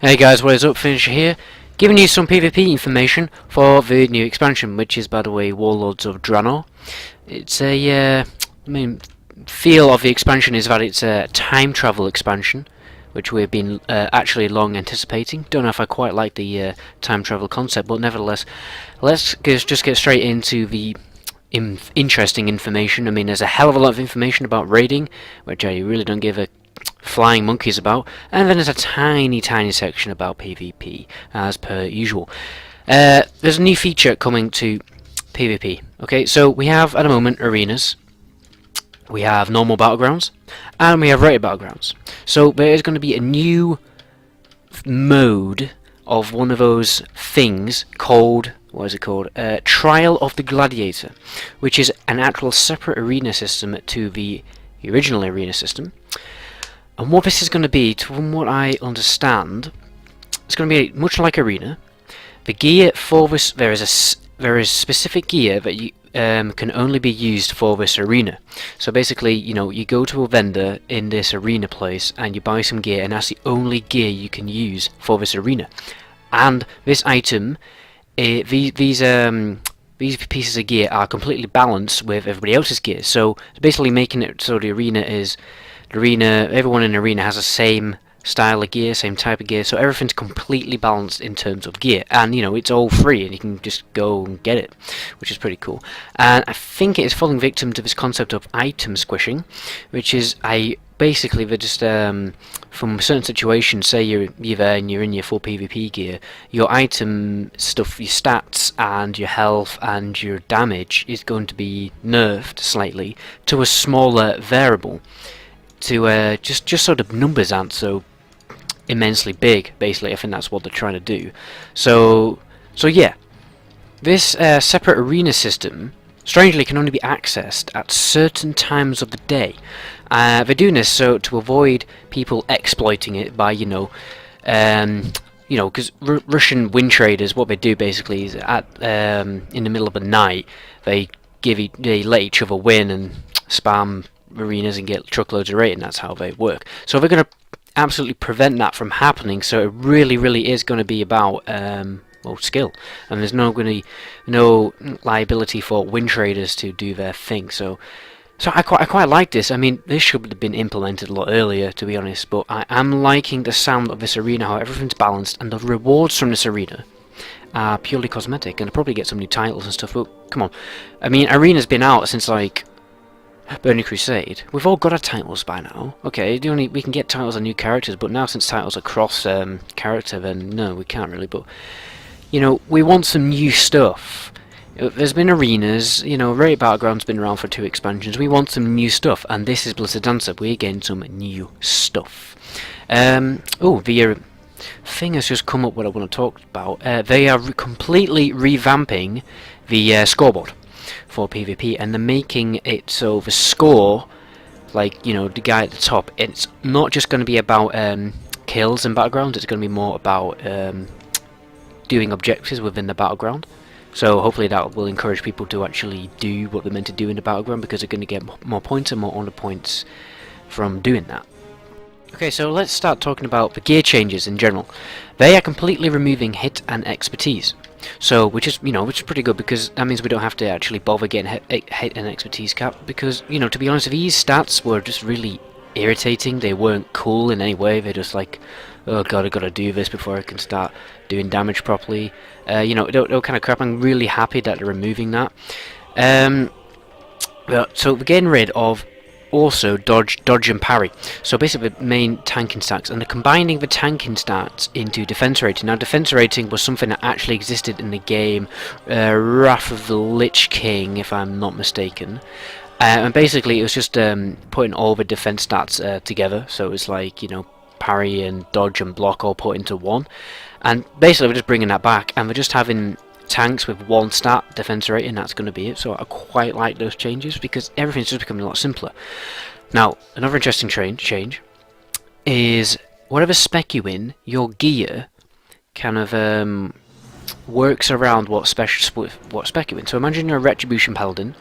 Hey guys, what is up? Finisher here, giving you some PvP information for the new expansion, which is, by the way, Warlods of Draenor. It's a, feel of the expansion is that it's a time travel expansion, which we've been actually long anticipating. Don't know if I quite like the time travel concept, but nevertheless, let's just get straight into the interesting information. I mean, there's a hell of a lot of information about raiding, which I really don't give a flying monkeys about, and then there's a tiny section about PvP as per usual. There's a new feature coming to PvP. Okay, so we have at the moment arenas, we have normal battlegrounds, and we have rated battlegrounds. So there is going to be a new mode of one of those things called, what is it called? Trial of the Gladiator, which is an actual separate arena system to the original arena system. And what this is going to be, from what I understand, it's going to be much like Arena. The gear for this, there is specific gear that you can only be used for this arena. So basically, you know, you go to a vendor in this arena place and you buy some gear, and that's the only gear you can use for this arena. And this item, these pieces of gear are completely balanced with everybody else's gear. So basically, making it so the arena is. Everyone in the arena has the same style of gear, same type of gear, so everything's completely balanced in terms of gear, and you know, it's all free and you can just go and get it, which is pretty cool. And I think it is falling victim to this concept of item squishing, which is basically they're just from certain situations, say you're there and you're in your full PvP gear, your item stuff, your stats and your health and your damage is going to be nerfed slightly to a smaller variable, to just so the numbers aren't so immensely big. Basically, I think that's what they're trying to do. So yeah, this separate arena system strangely can only be accessed at certain times of the day. They're doing this so to avoid people exploiting it by because Russian wind traders, what they do basically is at in the middle of the night they let each other win and spam arenas and get truckloads of rating. That's how they work. So they're going to absolutely prevent that from happening. So it really is going to be about skill, and there's no liability for wind traders to do their thing. So I quite like this. I mean, this should have been implemented a lot earlier, to be honest, but I am liking the sound of this arena, how everything's balanced, and the rewards from this arena are purely cosmetic, and I'll probably get some new titles and stuff. But come on, I mean, arena's been out since like Burning Crusade. We've all got our titles by now. Okay, we can get titles on new characters, but now since titles are cross character, then no, we can't really. But you know, we want some new stuff. There's been arenas, you know, Raid Battleground's been around for 2 expansions. We want some new stuff, and this is Blizzard Dancer. We're getting some new stuff. The thing has just come up what I want to talk about. They are completely revamping the scoreboard for PvP, and they're making it so the score, like, you know, the guy at the top, it's not just going to be about kills and battlegrounds, it's going to be more about doing objectives within the battleground. So hopefully that will encourage people to actually do what they're meant to do in the battleground, because they're going to get more points and more honor points from doing that. Okay, so let's start talking about the gear changes in general. They are completely removing hit and expertise. So, which is pretty good, because that means we don't have to actually bother getting hit and expertise cap, because, you know, to be honest, these stats were just really irritating. They weren't cool in any way. They're just like, oh god, I gotta do this before I can start doing damage properly. You know, they were kind of crap. I'm really happy that they're removing that. So we're getting rid of also dodge and parry. So basically the main tanking stats, and they're combining the tanking stats into defense rating. Now, defense rating was something that actually existed in the game Wrath of the Lich King, if I'm not mistaken. And basically it was just putting all the defense stats together. So it was like, you know, parry and dodge and block all put into one. And basically we're just bringing that back, and we're just having tanks with 1 stat defense rating. That's going to be it. So I quite like those changes, because everything's just becoming a lot simpler. Now, another interesting change is whatever spec you in, your gear kind of works around what spec you in. So imagine you're a Retribution Paladin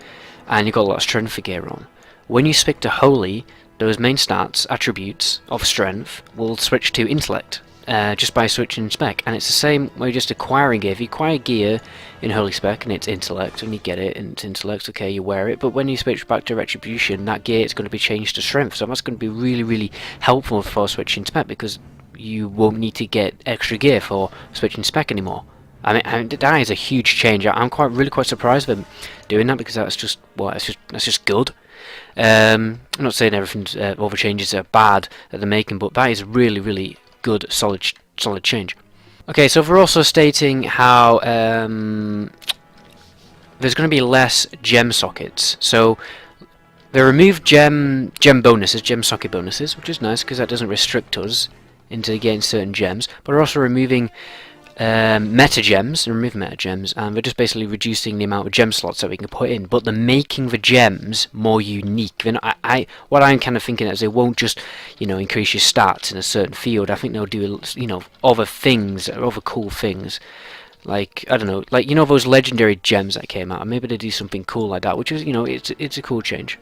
and you've got a lot of strength for gear on. When you switch to Holy, those main stats, attributes of strength, will switch to intellect. just by switching spec, and it's the same way just acquiring gear. If you acquire gear in Holy Spec and it's intellect and you get it and it's intellect, okay, you wear it, but when you switch back to retribution, that gear is going to be changed to strength, so that's going to be really, really helpful for switching spec, because you won't need to get extra gear for switching spec anymore. I mean that is a huge change. I'm really quite surprised with them doing that, because that's just, well, that's just good. I'm not saying everything's all the changes are bad that they're making, but that is really, really good, solid change. Okay, so they're also stating how there's going to be less gem sockets. So they removed gem bonuses, gem socket bonuses, which is nice because that doesn't restrict us into getting certain gems. But they're also removing meta gems, and they're just basically reducing the amount of gem slots that we can put in, but they're making the gems more unique. Then what I'm kind of thinking is they won't just, you know, increase your stats in a certain field. I think they'll do, you know, other things, other cool things, like, I don't know, like, you know, those legendary gems that came out, and maybe they do something cool like that, which is, you know, it's a cool change.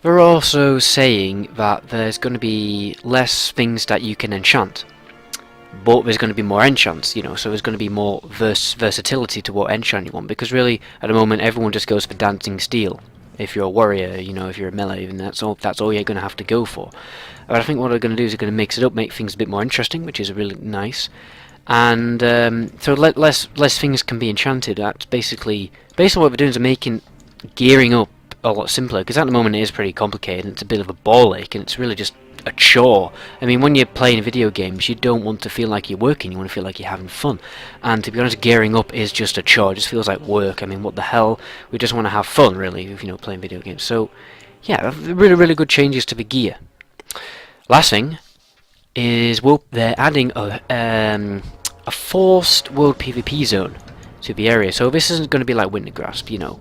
They're also saying that there's going to be less things that you can enchant, but there's going to be more enchants, you know, so there's going to be more versatility to what enchant you want, because really at the moment everyone just goes for dancing steel. If you're a warrior, you know, if you're a melee, even that's all you're going to have to go for. But I think what they're going to do is they're going to mix it up, make things a bit more interesting, which is really nice, and so less things can be enchanted. That's basically what they're doing is they're making gearing up a lot simpler, because at the moment it is pretty complicated and it's a bit of a ball ache and it's really just a chore. I mean, when you're playing video games, you don't want to feel like you're working, you want to feel like you're having fun. And to be honest, gearing up is just a chore. It just feels like work. I mean, what the hell? We just want to have fun, really, if, you know, playing video games. So, yeah, really, really good changes to the gear. Last thing is, well, they're adding a forced world PvP zone to the area. So this isn't going to be like Winter Grasp, you know,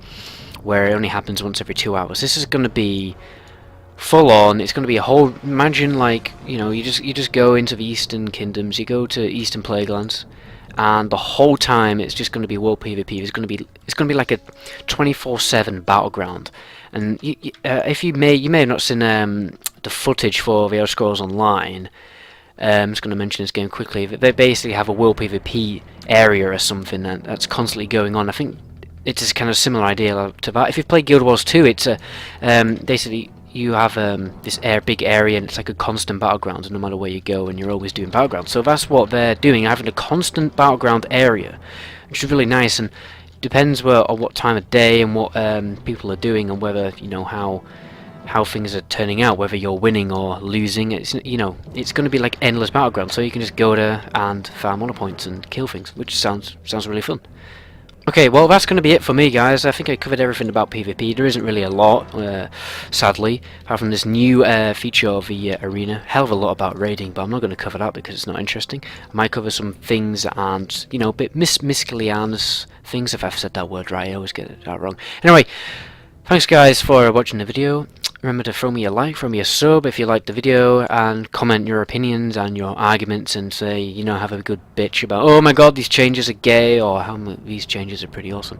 where it only happens once every 2 hours. This is going to be full on. It's going to be a whole, imagine, like, you know, you just go into the Eastern Kingdoms, you go to Eastern Plaguelands, and the whole time it's just going to be world PvP. It's going to be like a 24/7 battleground. And if you may have not seen the footage for the Elder Scrolls Online. I'm just going to mention this game quickly. They basically have a world PvP area or something that's constantly going on. I think it's a kind of similar idea to that. If you've played Guild Wars 2, it's a basically you have this big area and it's like a constant battleground, no matter where you go, and you're always doing battlegrounds. So that's what they're doing, having a constant battleground area, which is really nice. And depends on what time of day and what people are doing, and whether, you know, how things are turning out, whether you're winning or losing. It's, you know, it's going to be like endless battleground, so you can just go there and farm honor points and kill things, which sounds really fun. Okay, well, that's going to be it for me, guys. I think I covered everything about PvP. There isn't really a lot, sadly, apart from this new feature of the arena. Hell of a lot about raiding, but I'm not going to cover that because it's not interesting. I might cover some things and, you know, a bit miscellaneous things. If I've said that word right, I always get that wrong. Anyway, thanks, guys, for watching the video. Remember to throw me a like, throw me a sub if you liked the video, and comment your opinions and your arguments, and say, you know, have a good bitch about, oh my god, these changes are gay, or how these changes are pretty awesome.